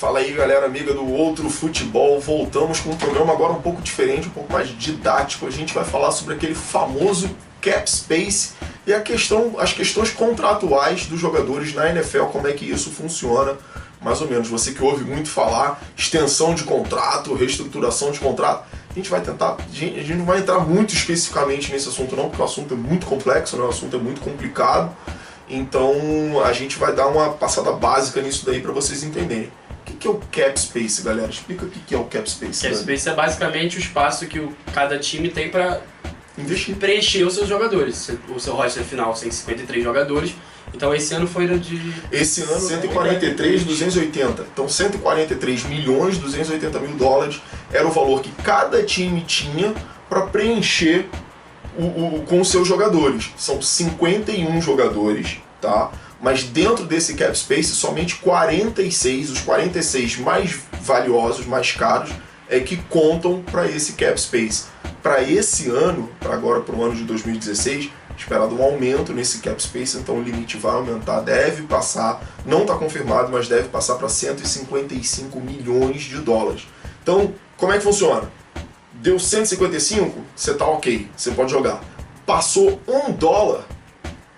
Fala aí, galera amiga do Outro Futebol. Voltamos com um programa agora um pouco diferente, um pouco mais didático. A gente vai falar sobre aquele famoso cap space e as questões contratuais dos jogadores na NFL, como é que isso funciona, mais ou menos. Você que ouve muito falar, extensão de contrato, reestruturação de contrato, a gente não vai entrar muito especificamente nesse assunto não, porque o assunto é muito complexo, né? O assunto é muito complicado. Então a gente vai dar uma passada básica nisso daí para vocês entenderem. O que é o cap space, galera? Explica o que é o cap space. Cap space é basicamente o espaço que cada time tem para preencher os seus jogadores. O seu roster final tem 53 jogadores. Então esse ano foi de... Esse ano 143.280. Então 143 milhões 280 mil dólares era o valor que cada time tinha para preencher com os seus jogadores. São 51 jogadores, tá? Mas dentro desse cap space, somente 46, os 46 mais valiosos, mais caros, é que contam para esse cap space. Para esse ano, para o ano de 2016, esperado um aumento nesse cap space, então o limite vai aumentar, deve passar, não está confirmado, mas deve passar para 155 milhões de dólares. Então, como é que funciona? Deu 155, você tá ok, você pode jogar. Passou $1,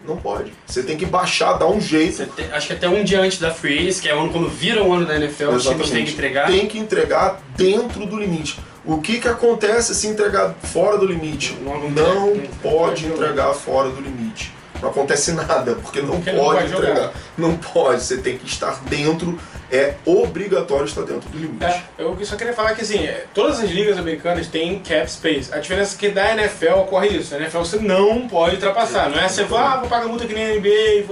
não pode. Você tem que baixar, dar um jeito. Acho que até um dia antes da Free Agency, que é quando vira o ano da NFL, os times têm que entregar. Tem que entregar dentro do limite. O que acontece se entregar fora do limite? Não pode entregar fora do limite. Não acontece nada, porque não pode entregar. Não pode, você tem que estar dentro, é obrigatório estar dentro do limite. Eu só queria falar que assim, todas as ligas americanas têm cap space. A diferença é que da NFL ocorre isso. Na NFL você não pode ultrapassar. Não é você vou pagar multa que nem a NBA,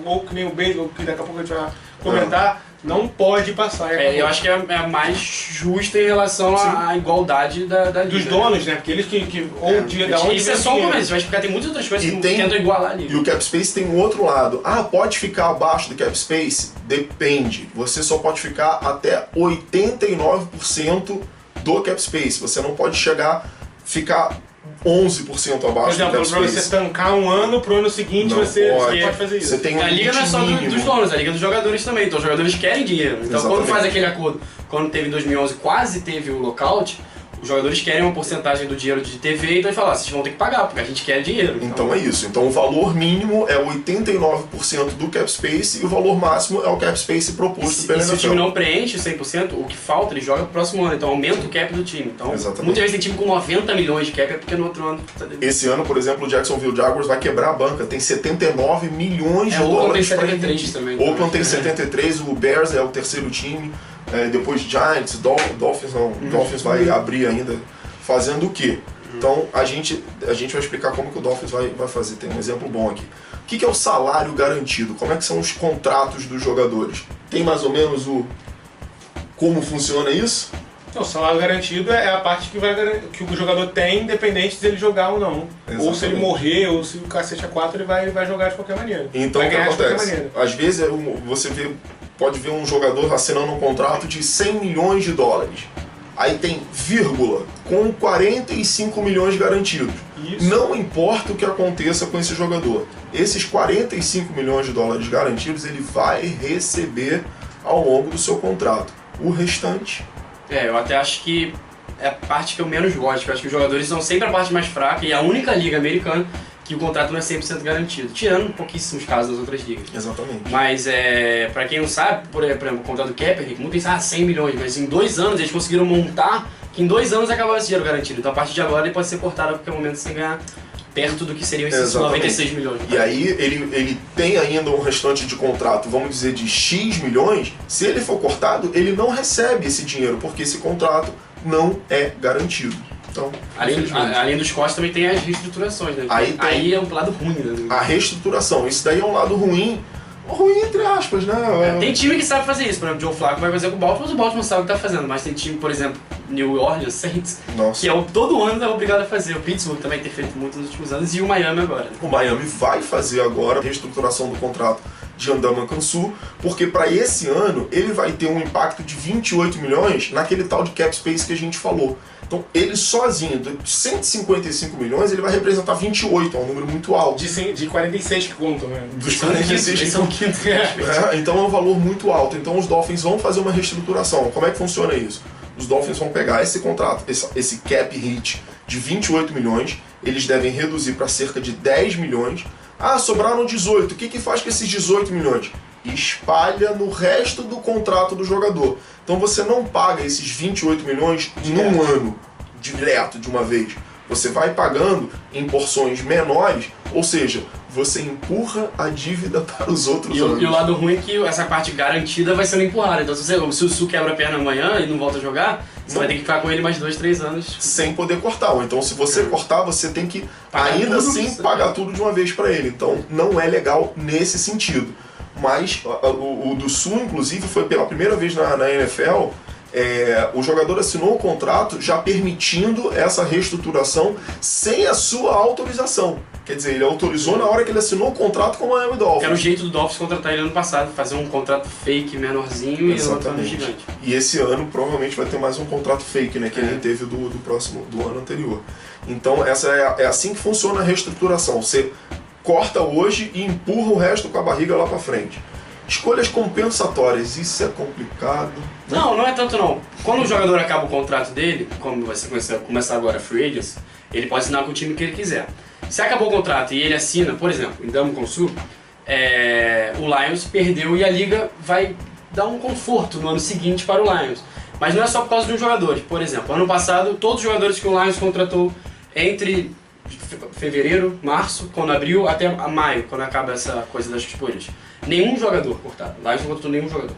ou que nem o beisebol, que daqui a pouco a gente vai comentar. Não pode passar. Eu acho que é a mais justa em relação à igualdade da liga. Dos donos, né? Porque eles que ou dia da onde. Isso é só um começo, vai explicar, tem muitas outras coisas que tentam igualar ali. E o cap space tem um outro lado. Pode ficar abaixo do cap space? Depende. Você só pode ficar até 89% do cap space. Você não pode ficar 11% abaixo do cap space. Por exemplo, pra você tancar um ano, pro ano seguinte você pode fazer isso. Você tem a liga não é só dos donos, a liga dos jogadores também. Então os jogadores querem dinheiro. Então quando faz aquele acordo, quando teve em 2011, quase teve o lockout, os jogadores querem uma porcentagem do dinheiro de TV, então eles falam, vocês vão ter que pagar, porque a gente quer dinheiro. Então é isso. Então o valor mínimo é 89% do cap space e o valor máximo é o cap space proposto pela NFL. Se o time não preenche 100%, o que falta, ele joga pro próximo ano. Então aumenta o cap do time. Então muitas vezes tem time com 90 milhões de cap, é porque no outro ano... Esse ano, por exemplo, o Jacksonville Jaguars vai quebrar a banca. Tem 79 milhões de dólares para investir. Também. Oakland tem 73, o Bears é o terceiro time. Depois Giants, Dolphins vai abrir ainda, fazendo o quê? Então a gente vai explicar como que o Dolphins vai fazer, tem um exemplo bom aqui. O que é o salário garantido? Como é que são os contratos dos jogadores? Tem mais ou menos como funciona isso? O salário garantido é a parte que o jogador tem, independente de ele jogar ou não. Exatamente. Ou se ele morrer, ou se o cacete é 4, ele vai jogar de qualquer maneira. Então o que acontece? Às vezes você pode ver um jogador assinando um contrato de 100 milhões de dólares. Aí tem vírgula, com 45 milhões garantidos. Isso. Não importa o que aconteça com esse jogador. Esses 45 milhões de dólares garantidos, ele vai receber ao longo do seu contrato. O restante... eu até acho que é a parte que eu menos gosto. Eu acho que os jogadores são sempre a parte mais fraca e a única liga americana que o contrato não é 100% garantido, tirando pouquíssimos casos das outras ligas. Exatamente. Mas, pra quem não sabe, por exemplo, o contrato do Kaepernick, muitos pensam 100 milhões, mas em 2 anos eles conseguiram montar que em 2 anos acabava esse dinheiro garantido. Então a partir de agora ele pode ser cortado a qualquer momento sem ganhar perto do que seriam esses 96 milhões. E aí ele tem ainda um restante de contrato, vamos dizer, de X milhões. Se ele for cortado, ele não recebe esse dinheiro, porque esse contrato não é garantido. Então, além dos costos também tem as reestruturações, né? Aí é um lado ruim, né? A reestruturação, isso daí é um lado ruim entre aspas, né? Tem time que sabe fazer isso, por exemplo, o Joe Flacco vai fazer com o Baltimore, mas o Baltimore sabe o que tá fazendo, mas tem time, por exemplo, New Orleans Saints, que todo ano é obrigado a fazer. O Pittsburgh também tem feito muito nos últimos anos e o Miami agora. O Miami vai fazer agora a reestruturação do contrato de Ndamukong Suh, porque para esse ano ele vai ter um impacto de 28 milhões naquele tal de cap space que a gente falou. Então ele sozinho, de 155 milhões, ele vai representar 28, é um número muito alto. De 46 que contam, né? Dos 46 que são quintos. então é um valor muito alto. Então os Dolphins vão fazer uma reestruturação. Como é que funciona isso? Os Dolphins vão pegar esse contrato, esse cap hit de 28 milhões, eles devem reduzir para cerca de 10 milhões. Ah, sobraram 18. O que faz com esses 18 milhões? Espalha no resto do contrato do jogador. Então você não paga esses 28 milhões num ano, direto, de uma vez. Você vai pagando em porções menores, ou seja, você empurra a dívida para os outros anos. E o lado ruim é que essa parte garantida vai sendo empurrada. Então se o Suh quebra a perna amanhã e não volta a jogar, você vai ter que ficar com ele mais 2, 3 anos. Sem poder cortar. Ou então se você cortar, você tem que ainda assim pagar tudo de uma vez para ele. Então não é legal nesse sentido. Mas o do Suh, inclusive, foi pela primeira vez na NFL, o jogador assinou o contrato já permitindo essa reestruturação sem a sua autorização. Quer dizer, ele autorizou na hora que ele assinou o contrato com o Miami Dolphins. Era o jeito do Dolphins contratar ele ano passado, fazer um contrato fake menorzinho e outro ano gigante. E esse ano provavelmente vai ter mais um contrato fake, né, que ele teve do ano anterior. Então é assim que funciona a reestruturação. Você corta hoje e empurra o resto com a barriga lá pra frente. Escolhas compensatórias, isso é complicado. Não é tanto não. Quando o jogador acaba o contrato dele, como vai começar agora a Free Agents, ele pode assinar com o time que ele quiser. Se acabou o contrato e ele assina, por exemplo, em Ndamukong Suh, o Lions perdeu e a liga vai dar um conforto no ano seguinte para o Lions. Mas não é só por causa de um jogador. Por exemplo, ano passado, todos os jogadores que o Lions contratou entre fevereiro, março, quando abriu, até maio, quando acaba essa coisa das escolhas. Nenhum jogador cortado. O Lions não contratou nenhum jogador.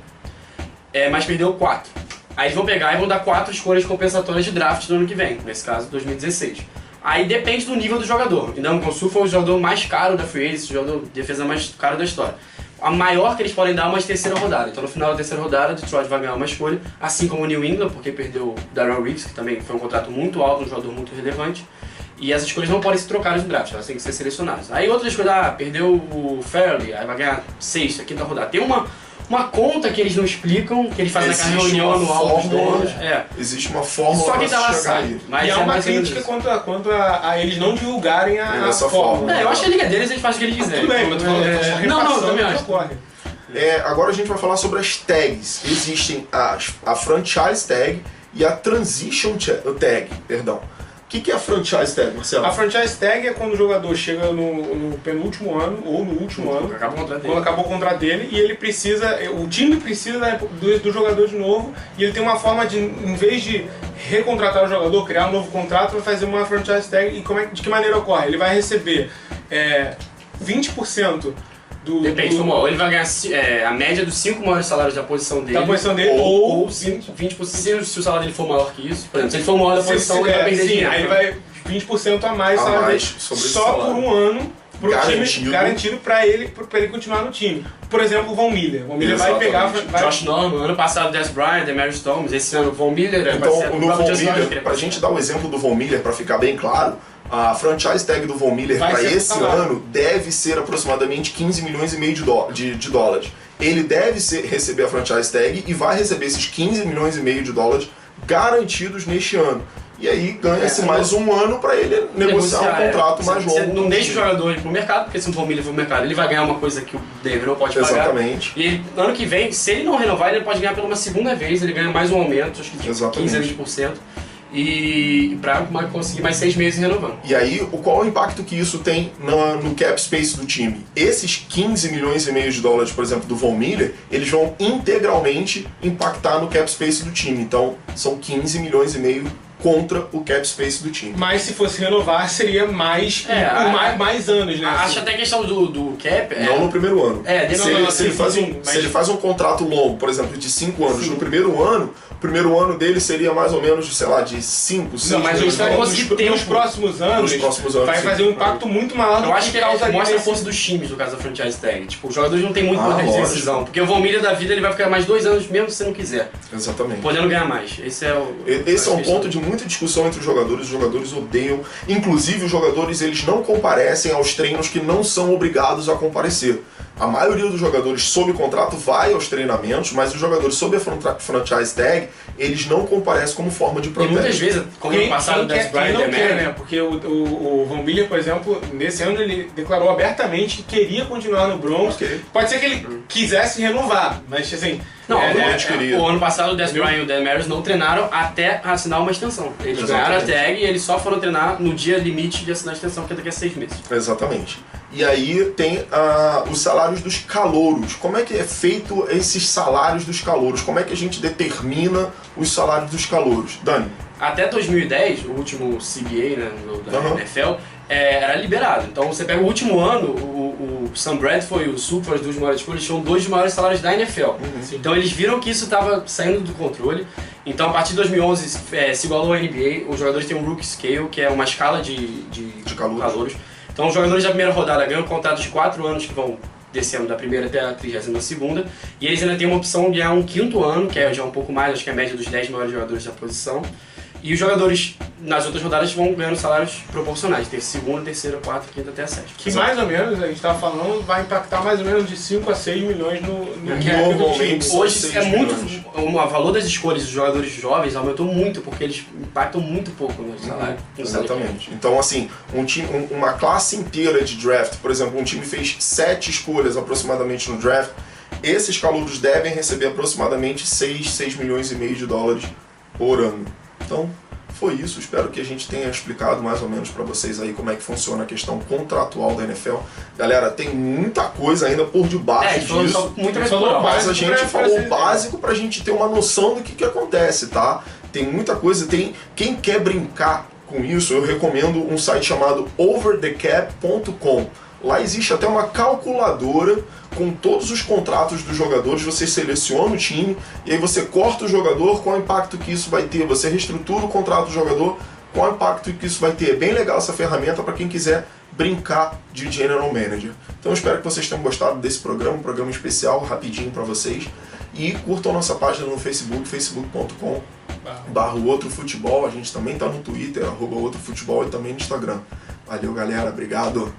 Mas perdeu 4. Aí eles vão pegar e vão dar 4 escolhas compensatórias de draft no ano que vem, nesse caso 2016. Aí depende do nível do jogador. Ndamukong Suh foi o jogador mais caro da Free Agency, o jogador de defesa mais caro da história. A maior que eles podem dar é uma terceira rodada. Então no final da terceira rodada, Detroit vai ganhar uma escolha, assim como o New England, porque perdeu o Darrell Reeves, que também foi um contrato muito alto, um jogador muito relevante. E as escolhas não podem ser trocadas no draft, elas têm que ser selecionadas. Aí outras escolhas, perdeu o Fairley, aí vai ganhar sexta, quinta rodada. Tem uma conta que eles não explicam, que eles fazem naquela reunião anual dos donos. Existe uma fórmula só quem tá lá chegar sabe. aí. Mas e é uma crítica quanto a eles não divulgarem a fórmula. Eu acho que a liga deles, eles fazem o que eles quiserem. Tudo bem, mas não, também acho. Agora a gente vai falar sobre as tags. Existem a franchise tag e a transition tag, perdão. O que é a franchise tag, Marcelo? A franchise tag é quando o jogador chega no penúltimo ano ou no último ano, quando acabou o contrato dele, e ele precisa, o time precisa do jogador de novo, e ele tem uma forma de, em vez de recontratar o jogador, criar um novo contrato, vai fazer uma franchise tag. E de que maneira ocorre? Ele vai receber 20% Depende, ele vai ganhar a média dos 5 maiores salários da posição dele. Da posição dele, ou 20% se o salário dele for maior que isso. Por exemplo, se ele for maior da posição, ele vai perder dinheiro. Aí ele vai 20% a mais, só por um ano, pro time garantido pra ele continuar no time. Por exemplo, o Von Miller. O Von Miller vai pegar... Josh Norman, ano passado Dez Bryant, Demaryius Thomas, esse ano o Von Miller... Então, no Von Miller, pra gente dar o exemplo do Von Miller, pra ficar bem claro, a franchise tag do Von Miller para esse ano deve ser aproximadamente 15 milhões e meio de dólares. Ele deve receber a franchise tag e vai receber esses 15 milhões e meio de dólares garantidos neste ano. E aí ganha-se mais um ano para ele negociar um contrato mais longo. Você não deixa o jogador ir pro mercado, porque se o Von Miller for pro mercado, ele vai ganhar uma coisa que o Denver não pode pagar. Exatamente. E ele, ano que vem, se ele não renovar, ele pode ganhar pela uma segunda vez, ele ganha mais um aumento, acho que de 15 a 20%. E para conseguir mais 6 meses renovando. E aí, qual é o impacto que isso tem no cap space do time? Esses 15 milhões e meio de dólares, por exemplo, do Von Miller, eles vão integralmente impactar no cap space do time. Então, são 15 milhões e meio contra o cap space do time. Mas se fosse renovar, seria mais anos, né? Acho até a questão do cap... Não no primeiro ano. Se ele faz um contrato longo, por exemplo, de 5 anos, no primeiro ano, o primeiro ano dele seria mais ou menos, sei lá, de 5, 6 Não, mas milhões nos próximos anos vai fazer um impacto muito maior. Eu acho que mostra a força dos times, no caso da franchise tag. Tipo, os jogadores não tem muito poder de decisão. Porque o Von Miller da vida, ele vai ficar mais 2 anos mesmo se você não quiser. Exatamente. Podendo ganhar mais. Esse é um ponto de muita discussão entre os jogadores odeiam. Inclusive, os jogadores eles não comparecem aos treinos que não são obrigados a comparecer. A maioria dos jogadores sob contrato vai aos treinamentos, mas os jogadores sob a franchise tag, eles não comparecem como forma de E protesto. muitas vezes, como no passado, o Dez quem Bryant não e quer, Mary, né? Porque o Von Miller, por exemplo, nesse ano ele declarou abertamente que queria continuar no Broncos. Ok. Pode ser que ele quisesse renovar, mas assim... Não, queria. o ano passado o Dez Bryant e o Dan Maris não treinaram até assinar uma extensão. Eles ganharam a tag e eles só foram treinar no dia limite de assinar a extensão, que é daqui a 6 meses. Exatamente. E aí tem os salários dos calouros. Como é que é feito esses salários dos calouros? Como é que a gente determina os salários dos calouros? Dani? Até 2010, o último CBA, né, da Uhum. NFL, era liberado. Então você pega o último ano, o Sam Bradford e o Super, as duas maiores escolhas, tinham 2 dos maiores salários da NFL. Então eles viram que isso estava saindo do controle. Então a partir de 2011 se igualou à NBA, os jogadores têm um Rookie Scale, que é uma escala de calouros. Então os jogadores da primeira rodada ganham contratos de 4 anos que vão descendo da primeira até a 32ª, e eles ainda têm uma opção de ganhar um 5º ano, que é já um pouco mais, acho que é a média dos 10 maiores jogadores da posição. E os jogadores nas outras rodadas vão ganhando salários proporcionais, tem 2ª, 3ª, 4ª, 5ª até a 7ª. Que mais ou menos, a gente estava falando, vai impactar mais ou menos de 5 a 6 milhões no cap Normalmente do time. Hoje 6 é muito. milhões. O valor das escolhas dos jogadores jovens aumentou muito, porque eles impactam muito pouco no salário. Exatamente. Então, assim, uma classe inteira de draft, por exemplo, um time fez 7 escolhas aproximadamente no draft, esses calouros devem receber aproximadamente 6 milhões e meio de dólares por ano. Então, foi isso. Espero que a gente tenha explicado mais ou menos para vocês aí como é que funciona a questão contratual da NFL. Galera, tem muita coisa ainda por debaixo disso. Muito mais falou plural. Mas a gente falou o ser- básico pra gente ter uma noção do que acontece, tá? Tem muita coisa, quem quer brincar com isso, eu recomendo um site chamado overthecap.com. Lá existe até uma calculadora com todos os contratos dos jogadores, você seleciona o time e aí você corta o jogador, qual o impacto que isso vai ter, você reestrutura o contrato do jogador, qual o impacto que isso vai ter. É bem legal essa ferramenta para quem quiser brincar de General Manager. Então eu espero que vocês tenham gostado desse programa, um programa especial, rapidinho para vocês. E curtam nossa página no Facebook, facebook.com/outrofutebol. A gente também está no Twitter, @outrofutebol, e também no Instagram. Valeu, galera. Obrigado.